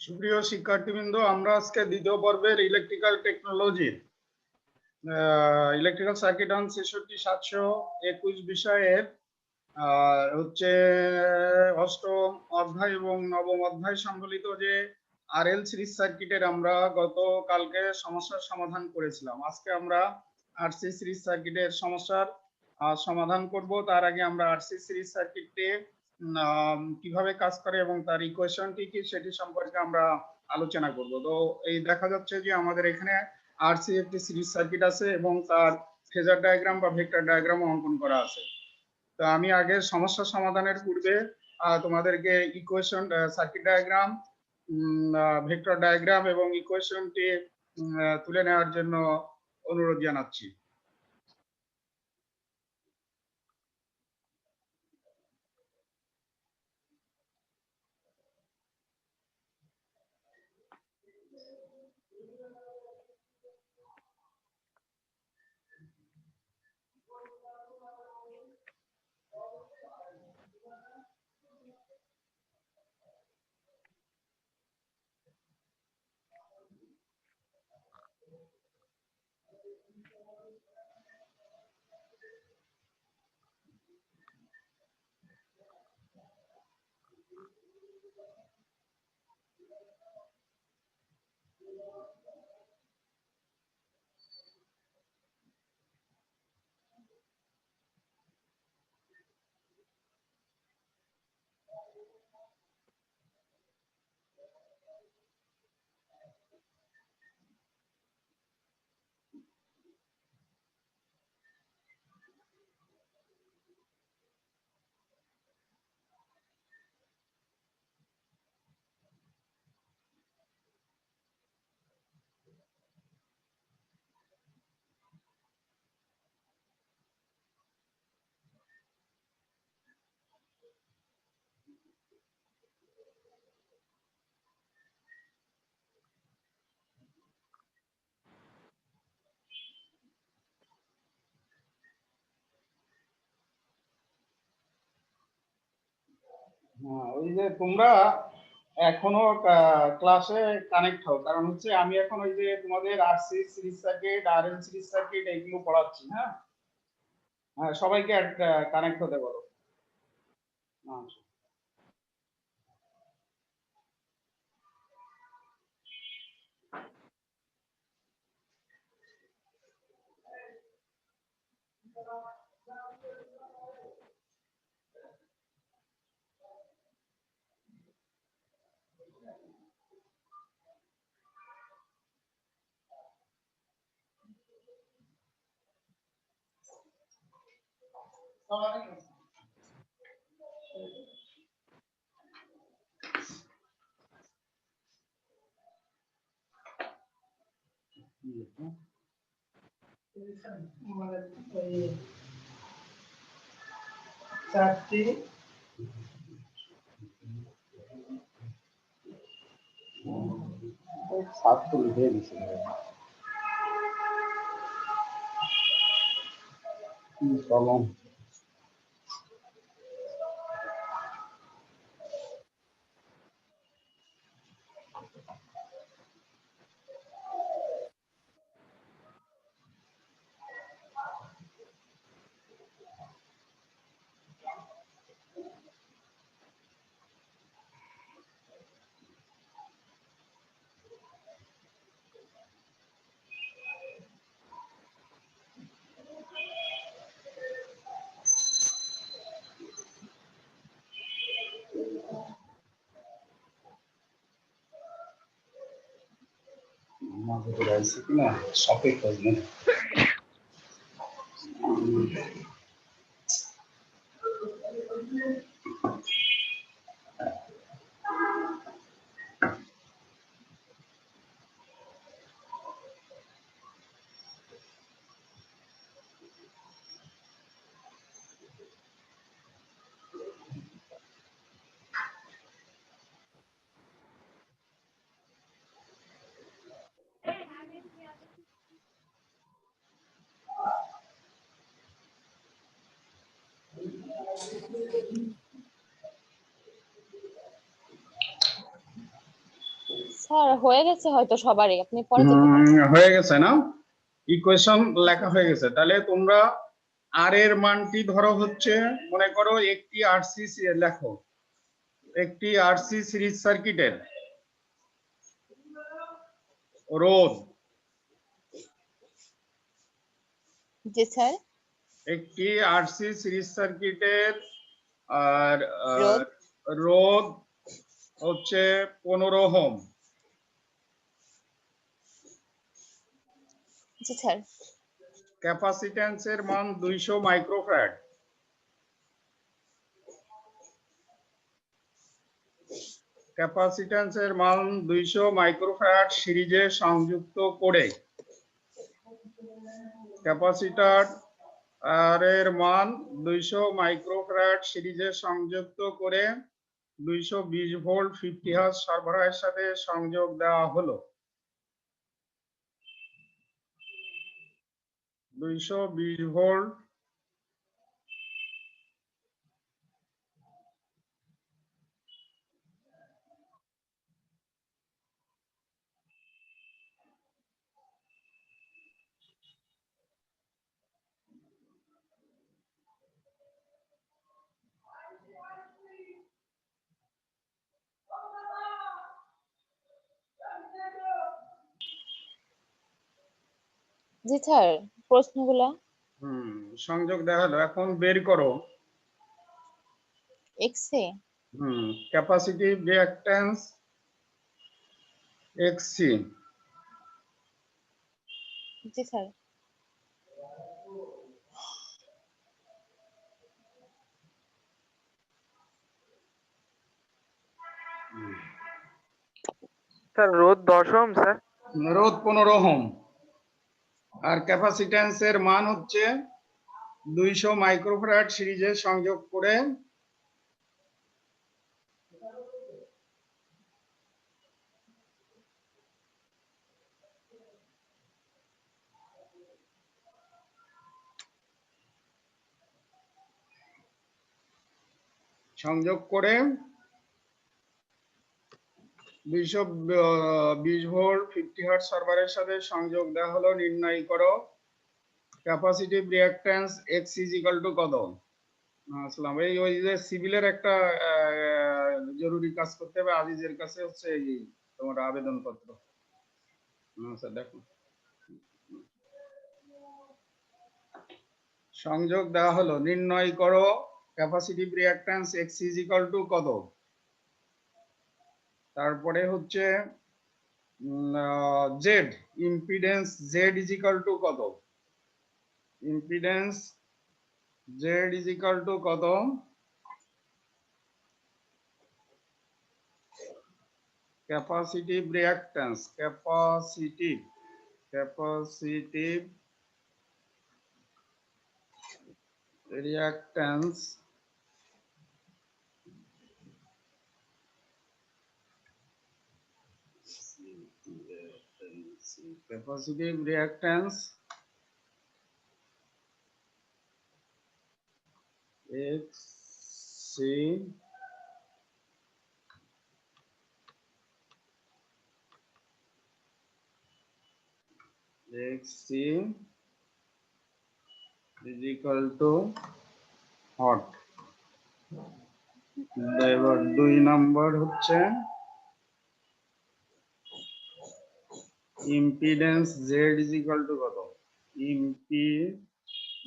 সুপ্রিয় শিক্ষার্থীবৃন্দ, আমরা আজকে দ্বিতীয় পর্বের electrical technology electrical circuit on 66721 বিষয়ের হচ্ছে অষ্টম অধ্যায় এবং নবম অধ্যায় সম্বলিত যে আরএল সিরিজ সার্কিটের আমরা গতকালকে সমস্যার সমাধান করেছিলাম। আজকে আমরা আরসি সিরিজ সার্কিটের সমস্যার সমাধান করব। তার আগে আমরা আরসি সিরিজ সার্কিটে কিভাবে কাজ করে এবং তার ইকুয়েশনটি কি সেটি সম্পর্কে আমরা আলোচনা করব। তো এই দেখা যাচ্ছে যে আমাদের এখানে আরসি একটি সিরিজ সার্কিট আছে এবং তার ফেজার ডায়াগ্রাম বা ভেক্টর ডায়াগ্রাম অঙ্কন করা আছে। তো আমি আগে সমস্যা সমাধানের পূর্বে তোমাদেরকে equation, circuit diagram, vector diagram এবং ইকুয়েশনটি তুলে নেওয়ার জন্য অনুরোধ জানাচ্ছি। ওই যে তোমরা এখনো ক্লাসে কানেক্ট হও, কারণ হচ্ছে আমি এখন ওই যে তোমাদের RC series circuit, RL series circuit এইগুলো পড়াচ্ছি। হ্যাঁ, সবাইকে কানেক্ট হতে বলো। আচ্ছা। চারটি ছাত্র লিখে দিছে কলম। মাঝে রয়েছে কিনা শপে খোঁজবেন। স্যার হয়ে গেছে হয়তো সবারই, আপনি পরে যেতে পারেন। হয়ে গেছে না? ইকুয়েশন লেখা হয়ে গেছে। তাহলে তোমরা আর এর মানটি ধরো হচ্ছে, মনে করো একটি আরসি লেখো, একটি আরসি সিরিজ সার্কিটের রোধ, জি স্যার। একটি আরসি সিরিজ সার্কিটের আর রোধ রোধ হচ্ছে 15 ওহম। জি স্যার। ক্যাপাসিট্যান্সের মান 200 মাইক্রোফ্যারাড। ক্যাপাসিট্যান্সের মান 200 মাইক্রোফ্যারাড সিরিজে সংযুক্ত করে ক্যাপাসিটর আর এর মান 200 মাইক্রোফ্যারাড সিরিজে সংযুক্ত করে 220 ভোল্ট 50 হার্জ সরবরাহের সাথে সংযোগ দেওয়া হলো। 220 ভোল্ট জি স্যার, প্রশ্নগুলা সংযোগ দেওয়া হলো। এখন বের করো এক্সে ক্যাপাসিটিভ রিঅ্যাকট্যান্স এক্সসি। জি স্যার। স্যার রোধ 10 ওহম স্যার। রোধ 15 ওহম। আর ক্যাপাসিট্যান্সের মান হচ্ছে 200 মাইক্রোফ্যারাড সিরিজে সংযোগ করে সংযোগ করে 220 ভোল্ট 50 হার্জ সার্ভারের সাথে সংযোগ দেওয়া হলো। নির্ণয় করো capacitive reactance X is equal to কত। আসলাম এই ওই যে সিভিলের একটা জরুরি কাজ করতে হবে। আজিজের কাছে হচ্ছে এই তোমার আবেদনপত্র। আচ্ছা দেখো, সংযোগ দেওয়া হলো। নির্ণয় করো capacitive reactance X is equal to কত। তারপরে হচ্ছে Z impedance Z is equal to কত। Impedance Z is equal to কত। Capacitive reactance capacitive reactance capacitive reactance X C xc is equal to হট। এবার 2 নাম্বার হচ্ছে impedance z is equal to কত। ইম্পিডেন্স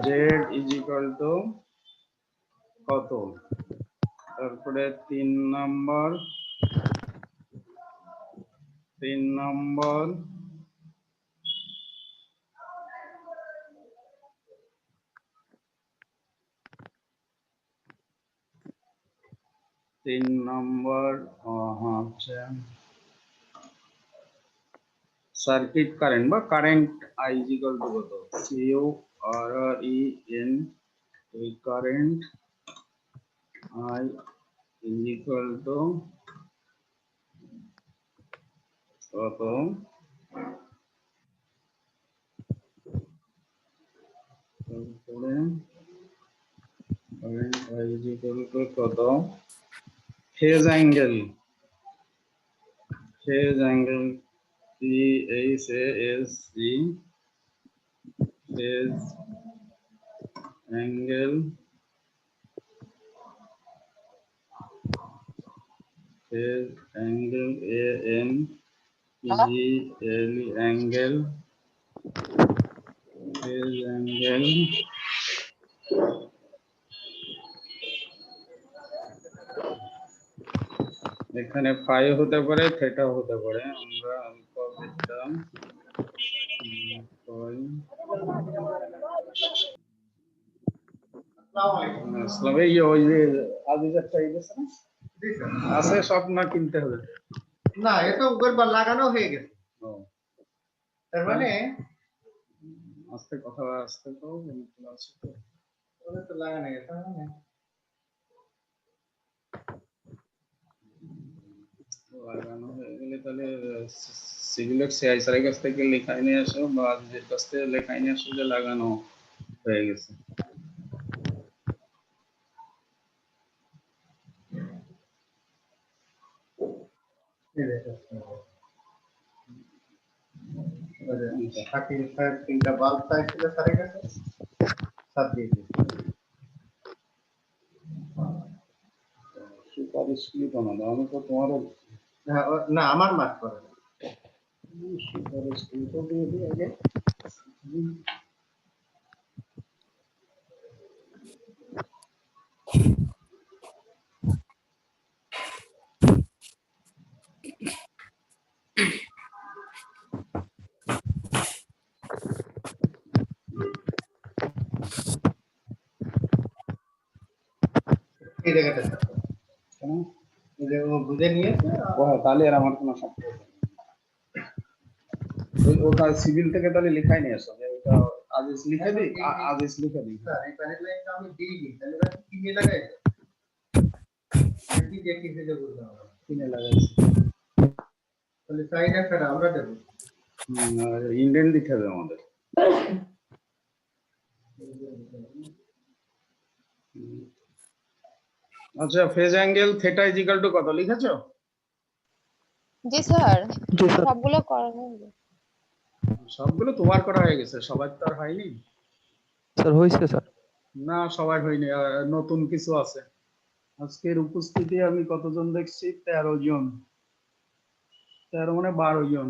z is equal to কত। তারপরে 3 number হচ্ছে সার্কিট কারেন্ট বা current I is equal to কত। CURREN current I is equal to কত। তারপরে কারেন্ট is equal to কত phase angle phase angle phase angle phase angle an angle phase angle এখানে phi হতে পারে theta হতে পারে আমরা আলফা বিটা আসসালামু এই ওই যে আজিজার চাই গেছে না আছে সব না কিনতে হবে না এটা উপরবার লাগানো হয়ে গেছে ও তার মানে আস্তে কথা আস্তে তো ক্লাস ওটা তো লাগানো গেছে মানে লাগানো হয়ে গেলে তাহলে সিভিলের সিআই স্যারের কাছ থেকে লেখাই নিয়ে আসো বা আজিজের কাছ থেকে লেখাই নিয়ে আসো যে লাগানো হয়ে গেছে এই দেখো 35 তিনটা বাল্ব চাইছিল স্যারের কাছে সব দিয়ে দিয়েছে সুপারিশ কি বানানো আমি তো তোমারও হ্যাঁ, না আমার মার্ক করে সুপারিশ কি তো দিয়ে দিই আগে এই জায়গাটা কেন এই যে ও বুঝে নিয়েছে ও তাহলে আর আমার কোনো সম্পর্ক নেই ওটা সিভিল থেকে তাহলে লেখাই নিয়ে আসো যে ওটা আদেশ লিখে দিই আদেশ লিখে দিই স্যার এই প্যানেল লাইনটা আমি দিয়ে দিই তাহলে এবার কি দিয়ে লাগাই কি দিয়ে কি দিয়ে বুঝলাম কিনে লাগাইছি তাহলে সাইড একটা আমরা দেব ইন্ডিয়ান দিতে হবে আমাদের আচ্ছা phase angle theta is equal to কত লিখেছো জি স্যার জি স্যার সবগুলো করানো হলো। সবগুলো তোমার করা হয়ে গেছে সবার তো আর হয়নি স্যার হয়েছে স্যার না সবার হয়নি নতুন কিছু আছে আজকের উপস্থিতি আমি কতজন দেখছি 13 জন 13 মানে 12 জন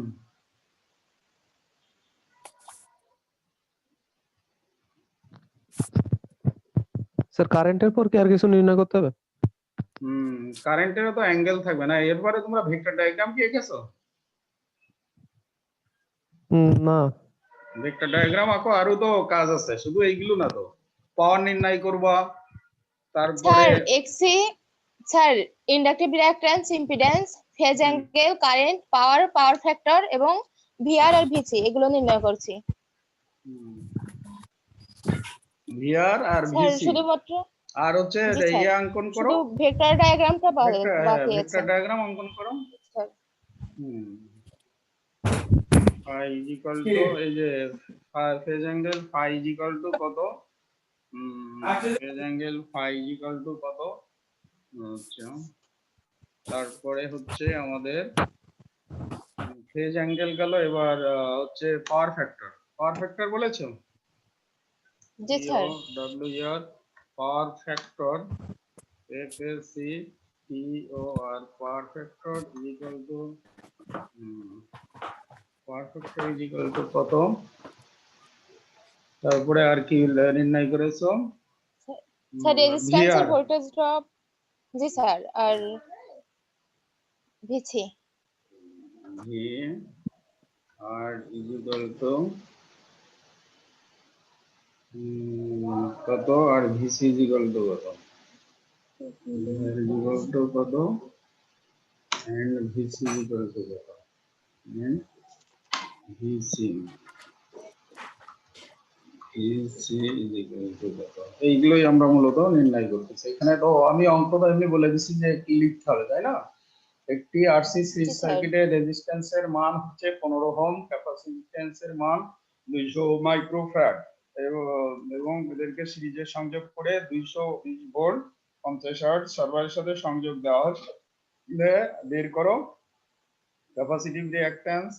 স্যার কারেন্টের পর কি আর কিছু নির্ণয় করতে হবে? কারেন্টেরও তো অ্যাঙ্গেল থাকবে না এরপরে তোমরা ভেক্টর ডায়াগ্রাম কি এঁকেছো না ভেক্টর ডায়াগ্রাম আঁকো আরো তো কাজ আছে শুধু এইগুলো না তো পাওয়ার নির্ণয় করবা তারপরে sir XC sir inductive reactance impedance phase angle current power power factor এবং ভিআর আর ভিসি এগুলো নির্ণয় করছি ভিআর আর স্যার ভিসি শুধুমাত্র আর হচ্ছে জি স্যার, ইয়ে অঙ্কন করো শুধু ভেক্টর ডায়াগ্রামটা বাকি আছে ভেক্টর ডায়াগ্রাম অঙ্কন করো sir phi is equal to এই যে phase angle phi is equal to কত phase angle phi is equal to কত আচ্ছা তারপরে হচ্ছে আমাদের ফেজ অ্যাঙ্গেল গেল এবার হচ্ছে পাওয়ার ফ্যাক্টর বলেছো জি স্যার ডব্লিউ আর power factor F A C T O R power factor is equal to power factor is equal to কত তারপরে আর কি নির্ণয় করেছো স্যার রেজিস্ট্যান্স আর ভোল্টেজ ড্রপ জি স্যার আর VC V R is equal to কত আর ভিসি ইজ ইকুয়াল টু কত ইজ ইকুয়াল টু কত and VC is equal to কত and VC is equal to কত এইগুলোই আমরা মূলত নির্ণয় করতেছি এখানে তো আমি অঙ্কটা এমনি বলে দিচ্ছি যে কি লিখতে হবে তাই না একটি আরসি সিরিজ সার্কিটের রেজিস্ট্যান্সের মান হচ্ছে 15 ওহম ক্যাপাসিট্যান্সের মান 200 মাইক্রোফ্যারাড এবং এদেরকে সিরিজে সংযোগ করে 220 ভোল্ট 50 হার্টজ সার্ভারের সাথে সংযোগ দেওয়া হচ্ছে। বের করো capacitive reactance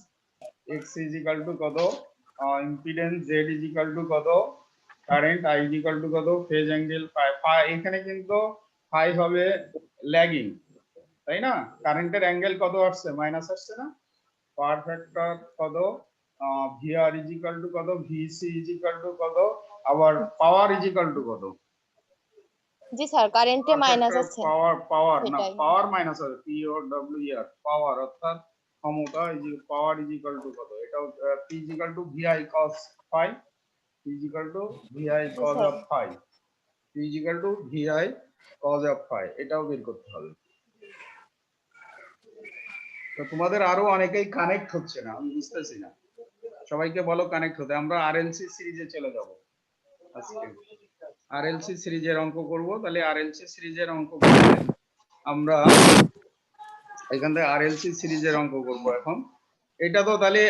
x is equal to কত, ইম্পিডেন্স z is equal to কত, current I is equal to কত, ফেজ অ্যাঙ্গেল ফাই। এখানে কিন্তু ফাই হবে ল্যাগিং, তাই না? কারেন্টের অ্যাঙ্গেল কত আসছে, মাইনাস আসছে না? পাওয়ার ফ্যাক্টর কত, VR is equal to কত, VC is equal to কত, আবার পাওয়ার is equal to কত? জি স্যার, কারেন্টে মাইনাস আছে। পাওয়ার না, সেটাই। পাওয়ার মাইনাস হবে POWER, পাওয়ার অর্থাৎ ক্ষমতা পাওয়ার ইজ ইকুয়াল টু কত? এটা P is equal two VI cos phi, P is equal two VI cos of phi, P is equal two VI cos of phi, এটাও বের করতে হবে। তো তোমাদের আরো অনেকেই কানেক্ট হচ্ছে না, আমি বুঝতেছি না। সবাইকে বলো কানেক্ট হতে। আমরা RLC সিরিজে চলে যাব আজকে। RLC সিরিজের অঙ্ক করব। তাহলে RLC সিরিজের অঙ্ক করলে আমরা এখান থেকে RLC সিরিজের অঙ্ক করব এখন। এটা তো তাহলে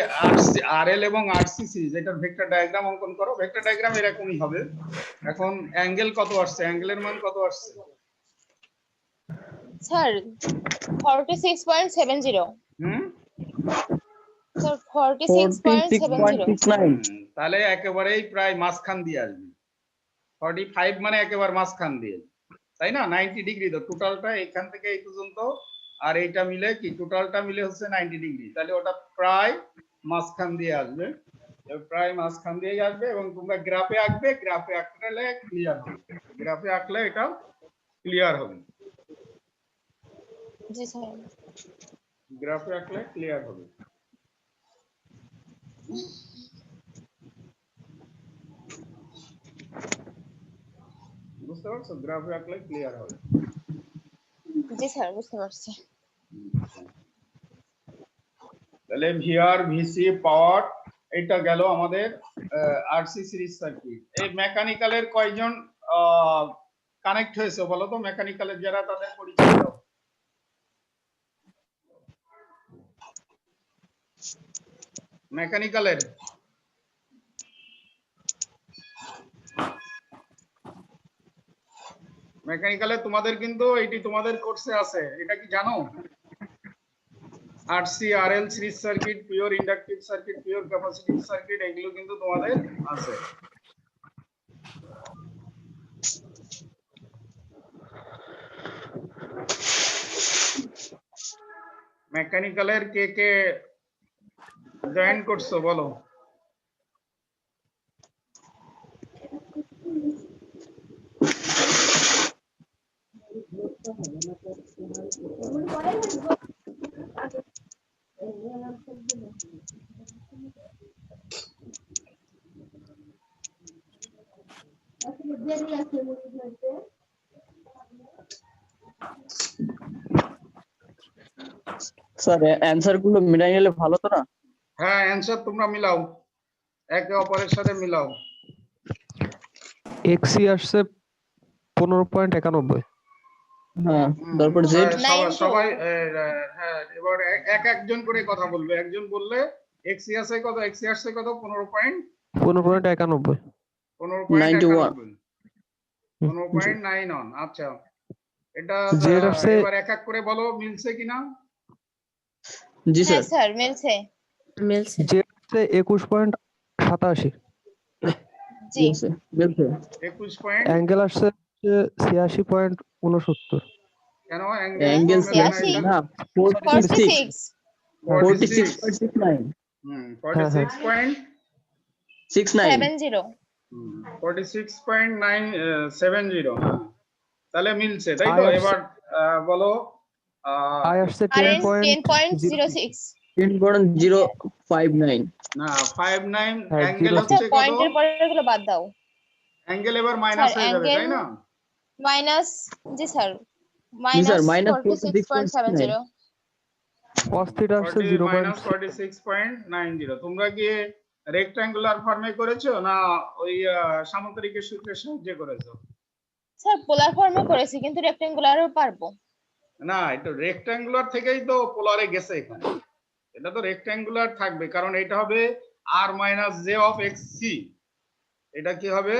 RL এবং RC সিরিজ, এটার ভেক্টর ডায়াগ্রাম অঙ্কন করো। ভেক্টর ডায়াগ্রাম এরকমই হবে। এখন অ্যাঙ্গেল কত আসছে, অ্যাঙ্গেলের মান কত আসছে? স্যার 46.70। স্যার 46.70। তাহলে একেবারেই প্রায় মাঝখান দিয়ে আসবে। 45 মানে একেবারে মাঝখান দিয়ে, তাই না? 90 ডিগ্রি তো টোটালটা, এখান থেকে এই পর্যন্ত আর এইটা মিলে কি টোটালটা মিলে হচ্ছে 90 ডিগ্রি। তাহলে ওটা প্রায় মাঝখান দিয়ে আসবে, প্রায় মাঝখান দিয়েই আসবে। এবং তোমরা গ্রাফে আঁকবে, গ্রাফে আঁকলে ক্লিয়ার হবে, গ্রাফে আঁকলে এটা ক্লিয়ার হবে। জি স্যার। গ্রাফে আঁকলে ক্লিয়ার হবে। বুঝতে পারছো? গ্রাফে আঁকলে ক্লিয়ার হবে। জি স্যার, বুঝতে পারছি। তাহলে VR VC পাওয়ার, এটা গেল আমাদের RC সিরিজ সার্কিট। এই মেকানিক্যালের কয়জন কানেক্ট হয়েছে বলো তো? মেকানিক্যালের যারা, তাদের পরিচয় দাও। মেকানিক্যালের তোমাদের কিন্তু এটি তোমাদের কোর্সে আছে, এটা কি জানো? RC RL series circuit, pure inductive circuit, pure capacitive circuit, এগুলো কিন্তু তোমাদের আছে। মেকানিক্যালের কে কে জয়েন করছো বলো? স্যার অ্যানসার গুলো মিলাই নিলে ভালো তো না? হ্যাঁ, অ্যানসার তোমরা মিলাও, একে অপরের সাথে মিলাও। XC আসছে 15.91। হ্যাঁ, তারপর জেড সবাই হ্যাঁ, এবার একজন করে কথা বলবে। একজন বললে XC আছে কত, XC আসছে কত, 15.91। 15.91। আচ্ছা, এটা জেড আসছে, এবার এক এক করে বলো মিলছে কিনা। জি হ্যাঁ স্যার, স্যার, মিলছে। জেড আসছে 21.87। জি। মিলছে। 21 পয়েন্ট। অ্যাঙ্গেল আসছে 86.69। কেন অ্যাঙ্গেল 86 না, 46। 46.69। 46.69। 70। 46.970। তাহলে মিলছে, তাই তো? এবার বলো আই আসছে কারেন্ট 10.06। 10.059। না, 59। হ্যাঁ, অ্যাঙ্গেল zero হচ্ছে কত? পয়েন্টের পরে এগুলো বাদ দাও। অ্যাঙ্গেল এবার মাইনাস হয়ে যাবে, তাই না? মাইনাস, জি স্যার, স্যার, মাইনাস -46.70। 46.70। cos θ আসছে মাইনাস 0.6। 46.90। তোমরা কি রেক্ট্যাঙ্গুলার ফর্মে করেছো না ওই সামান্তরিকের সূত্রের সাহায্যে করেছো? স্যার পোলার ফর্মে করেছি, কিন্তু রেক্ট্যাঙ্গুলারও পারবো। না, এটা রেক্ট্যাঙ্গুলার থেকেই তো পোলারে গেছে এখানে। এটা তো রেক্ট্যাঙ্গুলার থাকবে, কারণ এটা হবে r - j of xc। এটা কি হবে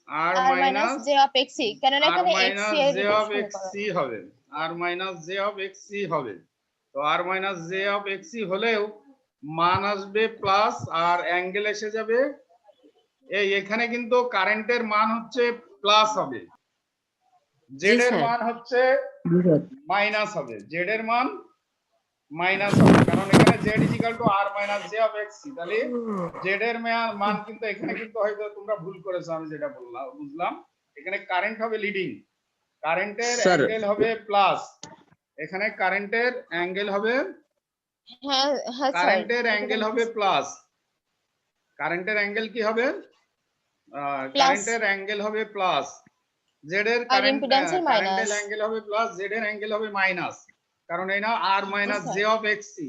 আর R minus minus J of X C, কেন আর এখানে এক্স মাইনাস সি এর জে ভিতরে অফ এক্স সমীকরণ। সি হবে, R minus J of X C হবে। তো R minus J of X C হলেও মান আসবে প্লাস, আর অ্যাঙ্গেল এসে যাবে এই এখানে কিন্তু কারেন্টের মান হচ্ছে প্লাস হবে, জেড এর স্যার। মান হচ্ছে জি স্যার। মাইনাস হবে, জেড এর মান মাইনাস হবে, কারণ এখানে Z is equal to R minus J of X C. তাহলে জেড এর মান কিন্তু এখানে কিন্তু হয়তো তোমরা ভুল করেছো, আমি যেটা বললাম বুঝলাম, এখানে কারেন্ট হবে লিডিং, কারেন্টের স্যার। অ্যাঙ্গেল হবে প্লাস, এখানে কারেন্টের অ্যাঙ্গেল হবে, হ্যাঁ হ্যাঁ স্যার, কারেন্টের অ্যাঙ্গেল হবে প্লাস, কারেন্টের অ্যাঙ্গেল কি হবে, কারেন্টের অ্যাঙ্গেল হবে প্লাস, জেড এর আর ইম্পিডেন্সের কারেন্টের মাইনাস। অ্যাঙ্গেল হবে প্লাস, জেড এর অ্যাঙ্গেল হবে মাইনাস, কারণ এই না R minus J of X C.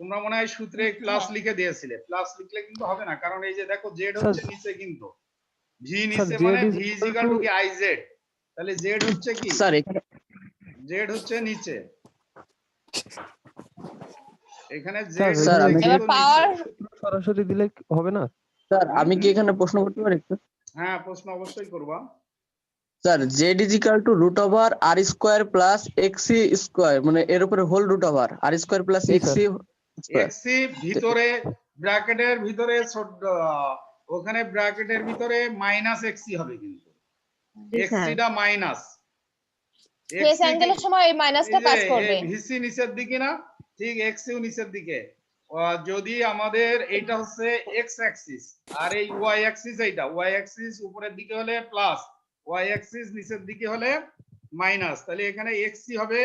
তোমরা মনে হয় সূত্রে প্লাস লিখে দিয়েছিলে, প্লাস লিখলে কিন্তু হবে না, কারণ এই যে দেখো জেড হচ্ছে নিচে, কিন্তু ভি নিচে মানে ভি ইজ ইকুয়াল টু কি আই জেড, তাহলে জেড হচ্ছে কি স্যার এখানে জেড হচ্ছে নিচে, এখানে স্যার, জেড স্যার, আমি- এবার পাওয়ার সরাসরি দিলে হবে না? স্যার আমি কি এখানে প্রশ্ন করতে পারি একটু? হ্যাঁ প্রশ্ন অবশ্যই করবা। Sir Z is equal to root over R square plus X square, মানে এর উপরে whole root over R square plus G, X square. X C ভিতরে ব্র্যাকেটের ভিতরে ওখানে ব্র্যাকেটের ভিতরে মাইনাস এক্সি হবে, কিন্তু এক্সিটা মাইনাস, ফেস অ্যাঙ্গেলের সময় এই মাইনাসটা কাজ করবে। ভিসি নিচের দিকে না, ঠিক এক্সিও নিচের দিকে। যদি আমাদের এইটা হচ্ছে এক্স অ্যাক্সিস আর এই ওয়াই অ্যাক্সিস, এইটা ওয়াই অ্যাক্সিস উপরের দিকে হলে প্লাস, ওয়াই অ্যাক্সিস নিচের দিকে হলে মাইনাস, তাহলে এখানে এক্সি হবে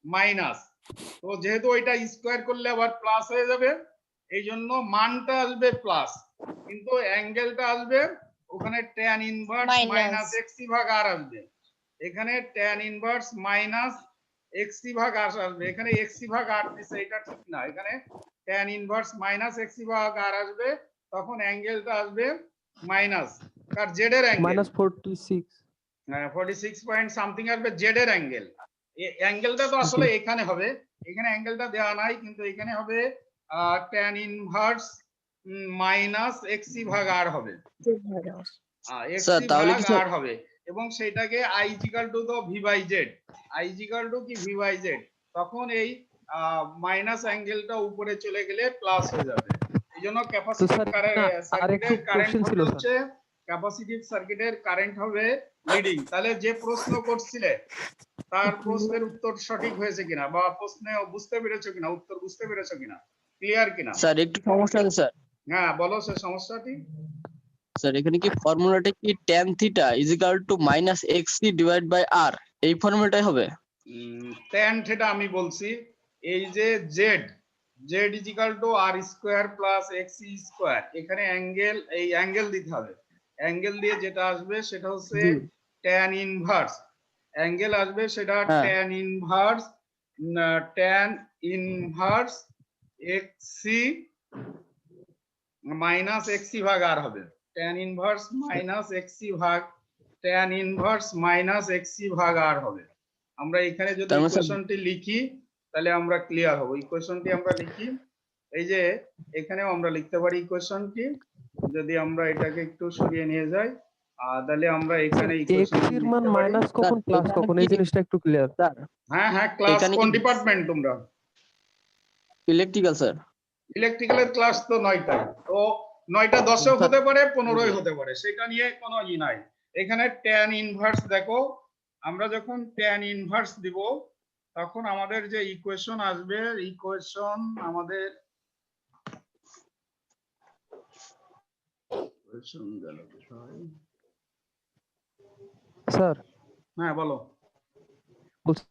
মাইনাস। তো যেহেতু ওইটা স্কোয়ার করলে আবার প্লাস হয়ে যাবে, এই জন্য মানটা আসবে প্লাস, কিন্তু অ্যাঙ্গেলটা আসবে ওখানে tan ইনভার্স Minus. মাইনাস এক্সি ভাগ আর আসবে, এখানে tan ইনভার্স মাইনাস এক্সি ভাগ আর আসবে, এখানে এক্সি ভাগ আর দিছে, এটা ঠিক না, এখানে tan ইনভার্স মাইনাস এক্সি ভাগ আর আসবে, তখন অ্যাঙ্গেলটা আসবে মাইনাস, কার জেড এর অ্যাঙ্গেল -46। 46 পয়েন্ট সামথিং আসবে জেড এর অ্যাঙ্গেল। অ্যাঙ্গেলটা তো আসলে এখানে হবে, এখানে অ্যাঙ্গেলটা দেওয়া নাই, কিন্তু এখানে হবে tan ইনভার্স মাইনাস এক্সি ভাগ আর হবে, এক্সি তাহলে ভাগ কি স্যার- আর হবে, এবং সেটাকে i ইকুয়াল টু তো v by Z, i equal to কি v বাই জেড, তখন এই মাইনাস অ্যাঙ্গেলটা উপরে চলে গেলে প্লাস হয়ে যাবে। এই জন্য ক্যাপাসিটিভ সার্কিটের কারেন্ট হচ্ছে, ক্যাপাসিটিভ সার্কিটের কারেন্ট হবে লিডিং। তাহলে যে প্রশ্ন করছিলে তার প্রশ্নের উত্তর সঠিক হয়েছে কিনা, বা প্রশ্নে বুঝতে পেরেছো কিনা, উত্তর বুঝতে পেরেছো কিনা, ক্লিয়ার কিনা? স্যার একটু সমস্যা আছে স্যার। হ্যাঁ বলো সে সমস্যাটি। স্যার এখানে কি ফর্মুলাটা কি tan theta is equal to minus XC divide by R, এই ফর্মুলাটাই হবে? tan থিটা আমি বলছি, এই যে Z Z is equal to R square plus XC square, এখানে অ্যাঙ্গেল, এই অ্যাঙ্গেল দিতে হবে, অ্যাঙ্গেল দিয়ে যেটা আসবে সেটা হচ্ছে জি। tan ইনভার্স, অ্যাঙ্গেল আসবে সেটা হ্যাঁ। tan ইনভার্স এক্সি মাইনাস এক্সি ভাগ আর হবে, tan ইনভার্স মাইনাস এক্সি ভাগ tan ইনভার্স মাইনাস এক্সি ভাগ আর হবে। আমরা এখানে যদি তার মানে স্যার- ইকুয়েশনটি লিখি তাহলে আমরা ক্লিয়ার হব। ইকুয়েশনটি আমরা লিখি, এই যে এখানেও আমরা লিখতে পারি ইকুয়েশনটি, যদি আমরা এটাকে একটু সরিয়ে নিয়ে যাই তাহলে আমরা এখানে x ইকুয়েশনটি এর মান লিখতে পারি। মাইনাস কখন স্যার, প্লাস এখানে কখন, এই কি- জিনিসটা একটু ক্লিয়ার। স্যার হ্যাঁ ক্লাস এখানে কোন কি- ডিপার্টমেন্ট তোমরা? Electrical sir. ইলেকট্রিক্যালের ক্লাস তো 9টায়, তো 9টা 10ও হতে পারে 15ই হতে পারে, সেটা নিয়ে কোনো ই নাই। এখানে tan ইনভার্স দেখো, আমরা যখন tan ইনভার্স দিব তখন আমাদের যে ইকুয়েশন আসবে, ইকুয়েশন আমাদের স্যার হ্যাঁ বলো। বলছি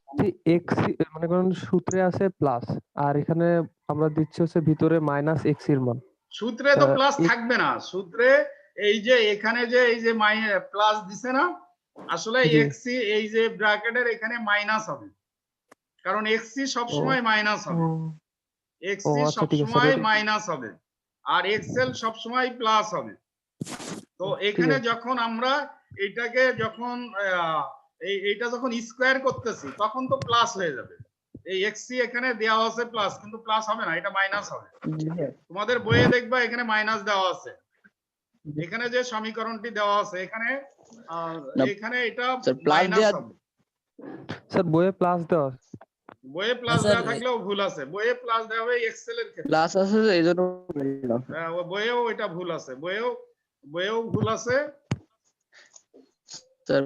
x মানে কোন সূত্রে আছে প্লাস, আর এখানে আমরা দিচ্ছি হচ্ছে ভিতরে মাইনাস x এর মান। সূত্রে তো প্লাস এই- থাকবে না, সূত্রে এই যে এখানে যে এই যে প্লাস দিছে না, আসলে জি। এক্সি এই যে ব্র্যাকেটের এখানে মাইনাস হবে, কারণ এক্সি সব সময় মাইনাস হবে, এক্সি আচ্ছা, সব ঠিক আছে, সময় এটা- মাইনাস হবে, আর এক্সেল সব সময় প্লাস হবে। তো এখানে আছে। যখন আমরা এটাকে যখন এইটা যখন স্কোয়ার করতেছি তখন তো প্লাস হয়ে যাবে, এই এক্সি এখানে দেওয়া আছে প্লাস, কিন্তু প্লাস হবে না, এটা মাইনাস হবে। তোমাদের বইয়ে দেখবা এখানে মাইনাস দেওয়া আছে, এখানে যে সমীকরণটি দেওয়া আছে এখানে না, এখানে এটা স্যার প্লাস মাইনাস দেওয়া হবে। স্যার বইয়ে প্লাস দেওয়া আছে। বইয়ে প্লাস স্যার, দেওয়া থাকলেও ভুল আছে, বইয়ে প্লাস দেওয়া হবে এক্সেল এর ক্ষেত্রে। প্লাস আছে এই জন্য বললাম। ও বইয়েও এটা ভুল আছে, বইয়েও ভুল আছে। স্যার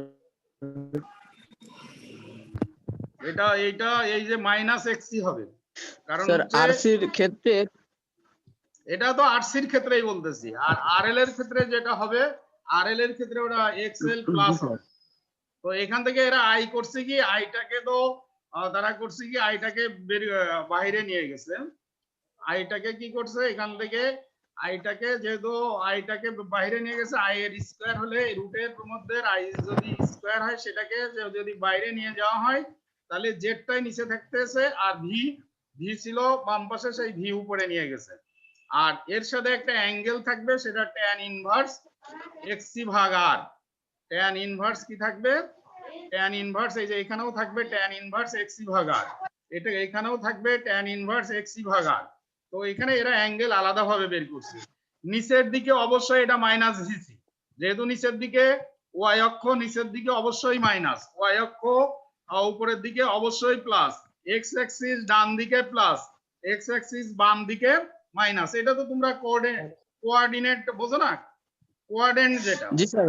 এটা এই যে মাইনাস এক্সি হবে, কারণ স্যার হচ্ছে আরসির ক্ষেত্রে এটা তো আরসির ক্ষেত্রেই বলতেছি, আর আরএল এর ক্ষেত্রে যেটা হবে, আরএল এর ক্ষেত্রে ওটা এক্সএল প্লাস হবে। তো এখান থেকে এরা আই করছে কি, আইটাকে তো তারা করছে কি আইটাকে বাইরে নিয়ে গেছে। আইটাকে কি করছে এখান থেকে, আইটাকে যেহেতু আইটাকে বাইরে নিয়ে গেছে, আই এর স্কয়ার হলে রুটের মধ্যে আই যদি স্কয়ার হয় সেটাকে যদি বাইরে নিয়ে যাওয়া হয় তাহলে জেডটাই নিচে থাকতেছে, আর ভি ছিল বাম পাশে, সেই ভি উপরে নিয়ে গেছে। আর এর সাথে একটা অ্যাঙ্গেল থাকবে, সেটা ট্যান ইনভার্স এক্সি ভাগ আর। ট্যান ইনভার্স কি থাকবে, ট্যান ইনভার্স এই যে এখানেও থাকবে ট্যান ইনভার্স এক্সি ভাগ আর, এটা এখানেও থাকবে ট্যান ইনভার্স এক্সি ভাগ আর। তো এখানে এরা অ্যাঙ্গেল আলাদাভাবে বের করছে। নিচের দিকে অবশ্যই এটা মাইনাস ভিসি, যেহেতু নিচের দিকে ওয়াই অক্ষ নিচের দিকে অবশ্যই মাইনাস, ওয়াই অক্ষ উপরের দিকে অবশ্যই প্লাস, এক্স অ্যাক্সিস ডান দিকে প্লাস, এক্স অ্যাক্সিস বাম দিকে মাইনাস। এটা তো তোমরা কোঅর্ডিনেট বোঝো না, কোঅর্ডিনেট যেটা জি স্যার,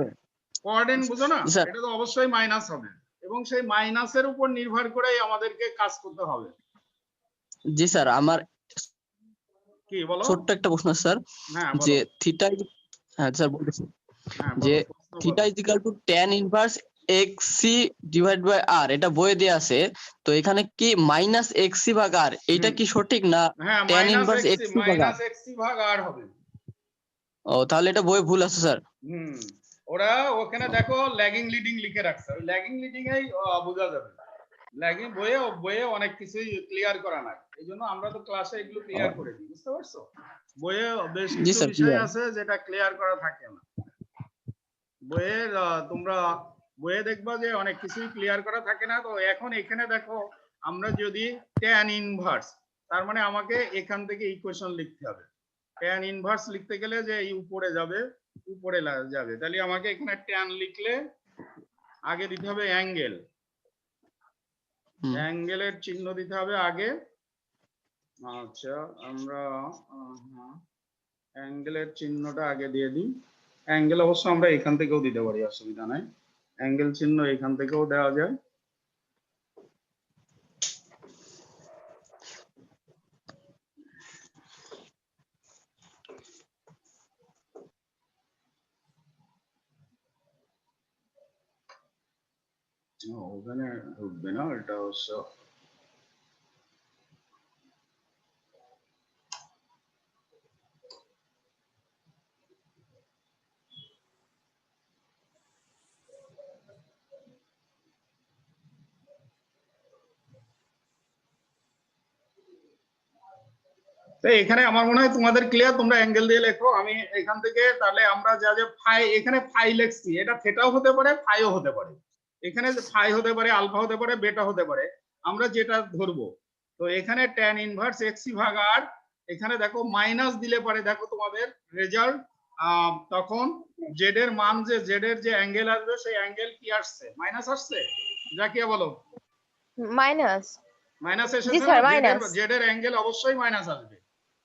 কোঅর্ডিনেট বুঝো না, জি স্যার। এটা তো অবশ্যই মাইনাস হবে, এবং সেই মাইনাসের উপর নির্ভর করেই আমাদেরকে কাজ করতে হবে। জি স্যার, আমার কি বলো? ছোট্ট একটা প্রশ্ন স্যার, হ্যাঁ বলো। যে থিটা, হ্যাঁ স্যার বলতেছি, হ্যাঁ যে বলো, প্রশ্ন বলো। Theta is equal to tan inverse XC divide by R, এটা বইয়ে দেয়া আছে। তো এখানে কি মাইনাস এক্সি ভাগ আর, এটা কি সঠিক না হ্যাঁ tan মাইনাস ইনভার্স এক্সি, এক্সি ভাগ আর? মাইনাস এক্সি ভাগ আর হবে। ও তাহলে এটা বইয়ে ভুল আছে স্যার। ওরা ওখানে দেখো ল্যাগিং লিডিং লিখে রাখছে, ওই ল্যাগিং লিডিং এই বোঝা যাবে। ল্যাগিং বইয়ে অনেক কিছুই ক্লিয়ার করা নাই, এই জন্য আমরা তো ক্লাসে এগুলো ক্লিয়ার করে দিই, বুঝতে পারছো? বইয়ে বেশ জি কিছু স্যার, বিষয় clear। আছে যেটা ক্লিয়ার করা থাকে না। বইয়ের তোমরা বইয়ে দেখবা যে অনেক কিছুই ক্লিয়ার করা থাকে না। তো এখন এখানে দেখো, আমরা যদি ট্যান ইনভার্স, তার মানে আমাকে এখান থেকে ইকুয়েশন লিখতে হবে। ট্যান ইনভার্স লিখতে গেলে যে এই উপরে যাবে, উপরে যাবে, তাহলে আমাকে এখানে ট্যান লিখলে আগে দিতে হবে অ্যাঙ্গেল, অ্যাঙ্গেলের চিহ্ন দিতে হবে আগে। আচ্ছা আমরা অ্যাঙ্গেলের চিহ্নটা আগে দিয়ে দিই। অ্যাঙ্গেল অবশ্য আমরা এখান থেকেও দিতে পারি, অসুবিধা নাই, অ্যাঙ্গেল চিহ্ন এখান থেকেও দেওয়া যায়। ওখানে ঢুকবে না, এটা অবশ্য তো এখানে আমার মনে হয় তোমাদের ক্লিয়ার, তোমরা অ্যাঙ্গেল দিয়ে লেখো, আমি এখান থেকে তাহলে আমরা যা যে ফাই, এখানে ফাই লিখছি, এটা থেটাও হতে পারে ফাইও হতে পারে, এখানে ফাই হতে পারে আলফা হতে পারে বেটা হতে পারে, আমরা যেটা ধরবো। তো এখানে ট্যান ইনভার্স এক্সি ভাগ আর, এখানে দেখো মাইনাস দিলে পারে, দেখো তোমাদের রেজাল্ট তখন জেড এর মান, যে জেড এর যে অ্যাঙ্গেল আসবে সেই অ্যাঙ্গেল কি আসছে, মাইনাস আসছে, জাকিয়া বলো। মাইনাস। মাইনাস জি এসেছে, স্যার, মাইনাস। জেড এর অ্যাঙ্গেল অবশ্যই মাইনাস আসবে,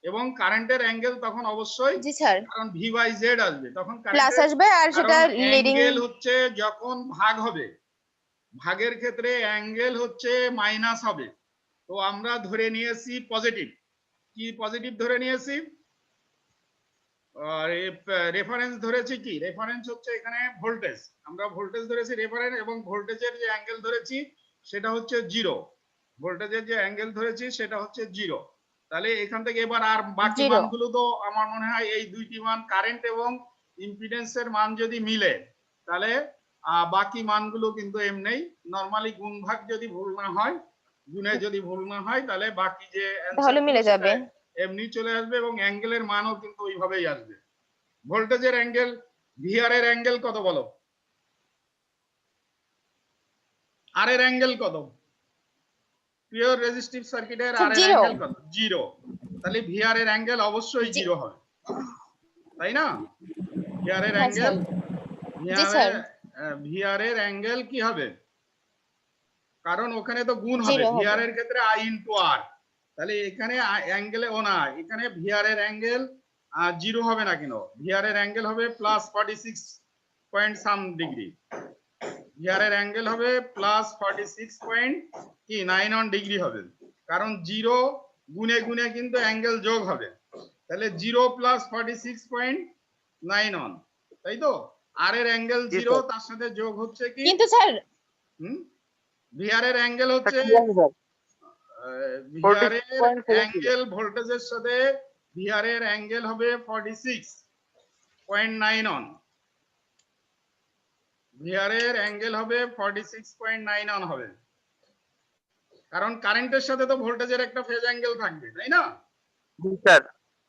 এবং কারেন্টের অ্যাঙ্গেল তখন অবশ্যই, জি স্যার, কারণ ভি বাই জেড আসবে তখন প্লাস কারেন্টের, আসবে, আর সেটা কারণ লিডিং। অ্যাঙ্গেল হচ্ছে যখন ভাগ হবে, ভাগের ক্ষেত্রে অ্যাঙ্গেল হচ্ছে মাইনাস হবে। তো আমরা ধরে নিয়েছি পজিটিভ, কি পজিটিভ ধরে নিয়েছি, রেফারেন্স ধরেছি কি, রেফারেন্স হচ্ছে এখানে ভোল্টেজ, আমরা ভোল্টেজ ধরেছি রেফারেন্স, এবং ভোল্টেজের যে অ্যাঙ্গেল ধরেছি সেটা হচ্ছে জিরো, ভোল্টেজের যে অ্যাঙ্গেল ধরেছি সেটা হচ্ছে জিরো। তাহলে এখান থেকে এবার আর বাকি Zero। মানগুলো তো আমার মনে হয় এই দুইটি মান, কারেন্ট এবং ইম্পিডেন্সের মান যদি মিলে, তাহলে বাকি মানগুলো কিন্তু এমনি নরমালি গুণ ভাগ যদি ভুল না হয়, গুণে যদি ভুল না হয়, তাহলে বাকি যে তাহলে মিলে যাবে। এমনি চলে আসবে, এবং অ্যাঙ্গেলের মানও কিন্তু ওইভাবেই আসবে। ভোল্টেজের অ্যাঙ্গেল, ভিআর এর অ্যাঙ্গেল কত বলো, আর এর অ্যাঙ্গেল কত, পিওর রেজিস্টিভ সার্কিটের আর এর Zero। অ্যাঙ্গেল কত, জিরো, তাহলে ভিআর এর অ্যাঙ্গেল অবশ্যই জিরো হবে, তাই না? ভিআর এর হ্যাঁ স্যার। অ্যাঙ্গেল জি স্যার। ভিআর এর অ্যাঙ্গেল কি হবে? কারণ ওখানে তো গুণ হবে, 0 হবে। ভিআর এর ক্ষেত্রে আই ইনটু আর, তাহলে এখানে অ্যাঙ্গেলে ও না, এখানে ভিআর এর অ্যাঙ্গেল 0 হবে না কেন? ভিআর এর অ্যাঙ্গেল হবে প্লাস 46 পয়েন্ট সাম ডিগ্রি। ভিআর এর অ্যাঙ্গেল হবে প্লাস 46.91 ডিগ্রি হবে, কারণ 0 গুণে গুণে কিন্তু অ্যাঙ্গেল যোগ হবে, তাহলে 0 প্লাস 46.91, তাই তো? আর এর অ্যাঙ্গেল 0, তার সাথে যোগ হচ্ছে কি কিন্তু স্যার ভিআর এর অ্যাঙ্গেল হচ্ছে ভিআর এর অ্যাঙ্গেল ভোল্টেজের সাথে ভিআর এর অ্যাঙ্গেল হবে 46.91, ভিআর এর অ্যাঙ্গেল হবে 46.91 হবে, কারণ কারেন্টের সাথে তো ভোল্টেজের একটা ফেজ অ্যাঙ্গেল থাকবে, তাই না? স্যার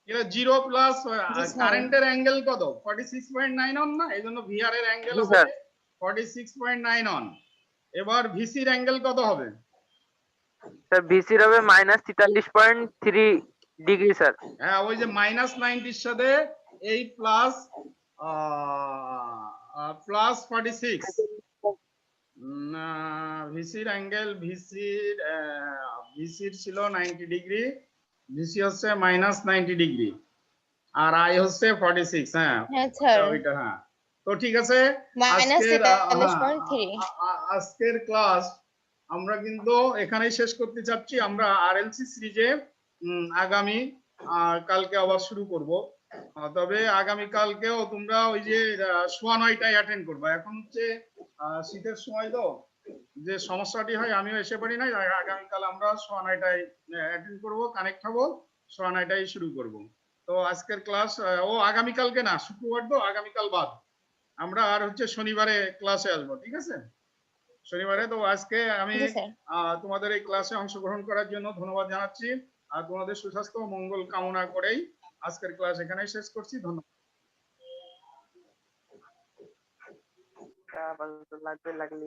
এটা 0 প্লাস জি স্যার। কারেন্টের অ্যাঙ্গেল কত? 46.91 না, এইজন্য ভিআর এর অ্যাঙ্গেল জি হবে স্যার। 46.91। এবার ভিসির অ্যাঙ্গেল কত হবে? স্যার ভিসির হবে -43.3 ডিগ্রি স্যার। হ্যাঁ, ওই যে -90 এর সাথে এই প্লাস 46, ভিসির অ্যাঙ্গেল ভিসির ছিল 90 ডিগ্রি, ভিসি হচ্ছে -90 ডিগ্রি, আর আই হচ্ছে 46। হ্যাঁ হ্যাঁ স্যার। ওইটা হ্যাঁ। তো ঠিক আছে, -43.3। আজকের ক্লাস আমরা কিন্তু এখানেই শেষ করতে চাচ্ছি। আমরা আরএলসি সিরিজে আগামী কালকে আবার শুরু করব। তবে আগামী কালকেও তোমরা ওই যে 9:15টায় অ্যাটেন্ড করবে। এখন হচ্ছে শীতের সময় তো যে সমস্যাটি হয়, আমিও এসে পারি না। আগামীকাল আমরা 9:15টায় অ্যাটেন্ড করব, কানেক্ট হব, 9:15টায় শুরু করব। তো আজকের ক্লাস আগামীকালকে না, শুক্রবার তো, আগামীকাল বাদ আমরা আর হচ্ছে শনিবারে ক্লাসে আসবো, ঠিক আছে? শনিবারে। তো আজকে আমি জি স্যার। তোমাদের এই ক্লাসে অংশগ্রহণ করার জন্য ধন্যবাদ জানাচ্ছি, আর তোমাদের সুস্বাস্থ্য ও মঙ্গল কামনা করেই আজকের ক্লাস এখানেই শেষ করছি। ধন্যবাদ। লাগলে